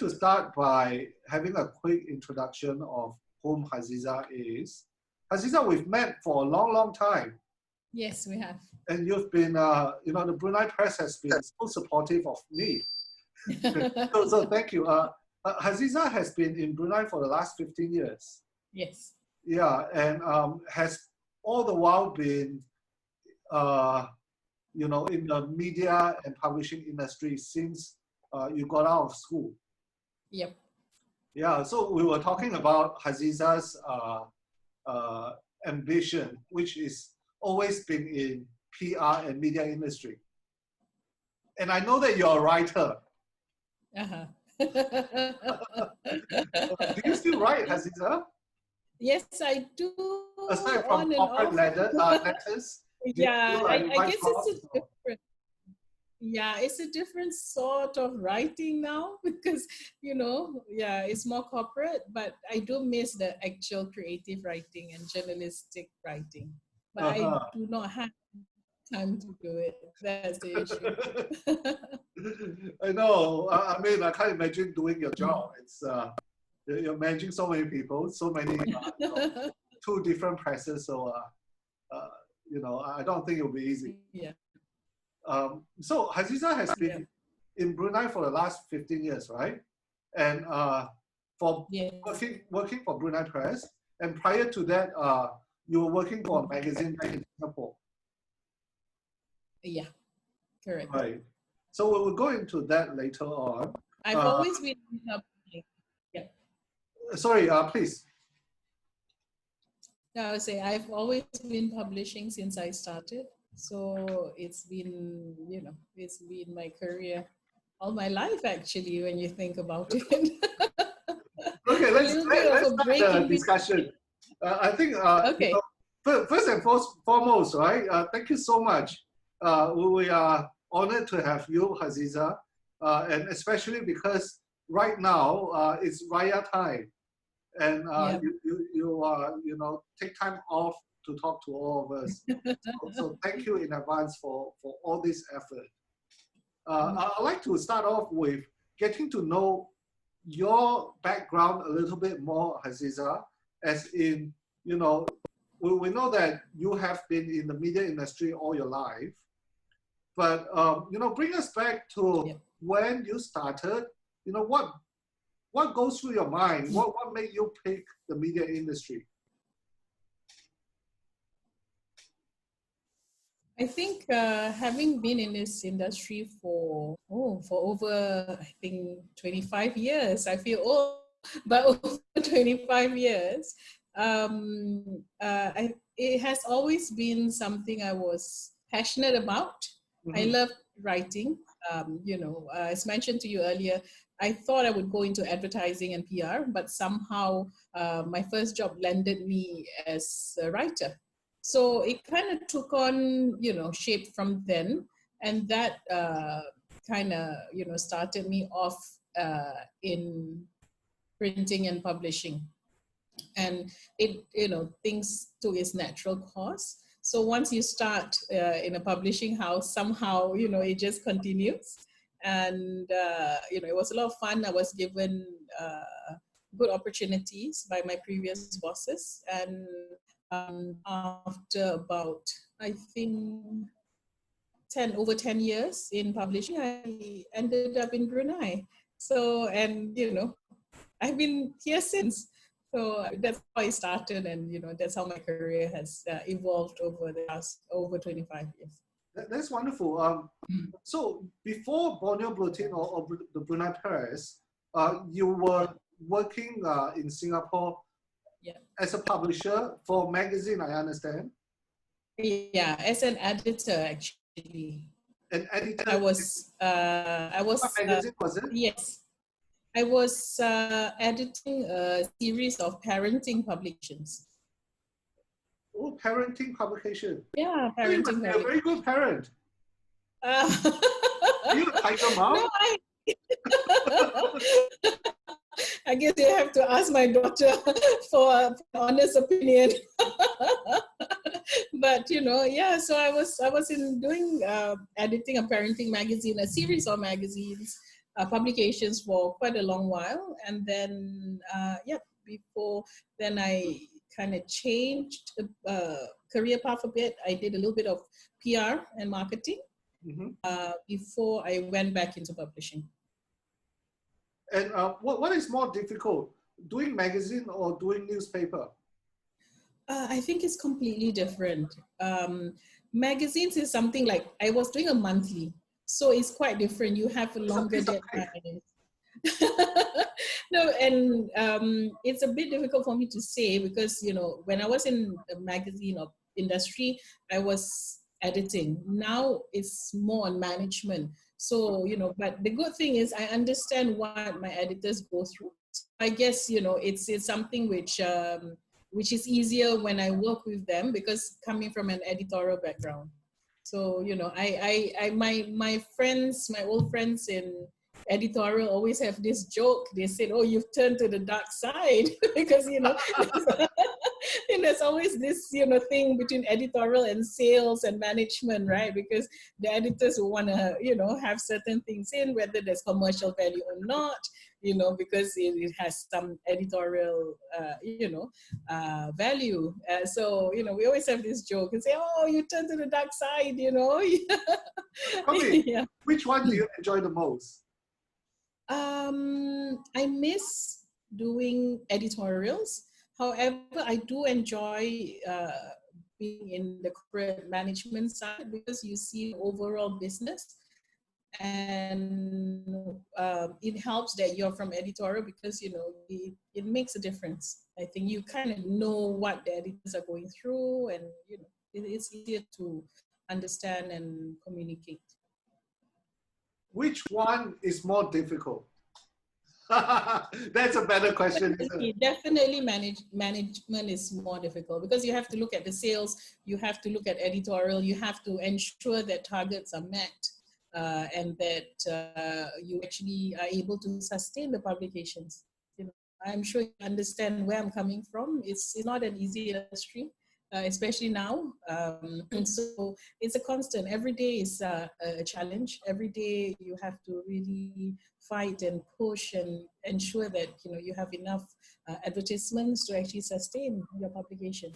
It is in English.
like to start by having a quick introduction of whom Hazizah is. Hazizah, we've met for a long, long time. Yes, we have. And you've been, the Brunei press has been so supportive of me. So thank you. Hazizah has been in Brunei for the last 15 years. Yes. Yeah, and has all the while been, in the media and publishing industry since you got out of school. Yep. Yeah, so we were talking about Hazizah's ambition, which is always been in PR and media industry. And I know that you're a writer. Uh-huh. Do you still write, Hazizah? Yes, I do. Aside from corporate letters? Yeah, I guess it's a different. Yeah, it's a different sort of writing now because, it's more corporate, but I do miss the actual creative writing and journalistic writing. But I do not have time to do it. That's the issue. I know. I mean, I can't imagine doing your job. It's you're managing so many people, so many, two different presses. So, I don't think it'll be easy. Yeah. So Hazizah has been in Brunei for the last 15 years, right? And working for Brunei Press. And prior to that, you were working for a magazine in Singapore. Yeah, correct. Right. So we'll go into that later on. I've always been publishing. Yeah. Sorry, please. I would say I've always been publishing since I started. So it's been, it's been my career all my life, actually, when you think about it. Okay, let's start the discussion. I think, okay. First and foremost, right, thank you so much. We are honored to have you, Hazizah, and especially because right now it's Raya time. And you take time off to talk to all of us. So thank you in advance for all this effort. I'd like to start off with getting to know your background a little bit more, Hazizah, as in, we know that you have been in the media industry all your life, but, bring us back to when you started, what goes through your mind? What made you pick the media industry? I think having been in this industry for over, I think, 25 years, I feel old, but over 25 years, it has always been something I was passionate about. Mm-hmm. I love writing. As mentioned to you earlier, I thought I would go into advertising and PR, but somehow my first job landed me as a writer. So it kind of took on, shape from then. And that kind of, started me off in printing and publishing. And it, things took its natural course. So once you start in a publishing house, somehow, it just continues. And, it was a lot of fun. I was given good opportunities by my previous bosses. And after about, I think, over 10 years in publishing, I ended up in Brunei. So, and, I've been here since. So that's how I started, and, that's how my career has evolved over the last over 25 years. That's wonderful. So before Borneo Bulletin or the Brunei Press, you were working in Singapore as a publisher for a magazine, I understand. Yeah, as an editor, actually. An editor? I was. What magazine was it? Yes. I was editing a series of parenting publications. Oh, parenting publication. Yeah, parenting. You're a very good parent. Are you a tiger mom? No, I guess you have to ask my daughter for an honest opinion. But so I was doing editing a parenting magazine, a series of magazines publications for quite a long while. And then, before then I kind of changed the career path a bit. I did a little bit of PR and marketing before I went back into publishing. And what is more difficult, doing magazine or doing newspaper? I think it's completely different. Magazines is something like I was doing a monthly, so it's quite different. You have a longer deadline. No, and it's a bit difficult for me to say because, you know, when I was in the magazine or industry, I was editing. Now it's more on management. So, you know, but the good thing is I understand what my editors go through. I guess, you know, it's something which is easier when I work with them because coming from an editorial background. So, you know, my friends, my old friends in editorial always have this joke. They said, "Oh, you've turned to the dark side," because, you know, and there's always this, you know, thing between editorial and sales and management, right? Because the editors will want to, you know, have certain things in, whether there's commercial value or not, you know, because it has some editorial, value. So, you know, we always have this joke and say, "Oh, you turn to the dark side," you know. Okay. Which one do you enjoy the most? I miss doing editorials. However, I do enjoy being in the corporate management side because you see overall business, and it helps that you're from editorial because, you know, it makes a difference. I think you kind of know what the editors are going through, and, you know, it's easier to understand and communicate. Which one is more difficult? That's a better question, isn't it? Definitely management is more difficult because you have to look at the sales, you have to look at editorial, you have to ensure that targets are met, and that you actually are able to sustain the publications. You know, I'm sure you understand where I'm coming from. It's not an easy industry. Especially now, and so it's a constant. Every day is a challenge. Every day you have to really fight and push and ensure that, you know, you have enough advertisements to actually sustain your publication.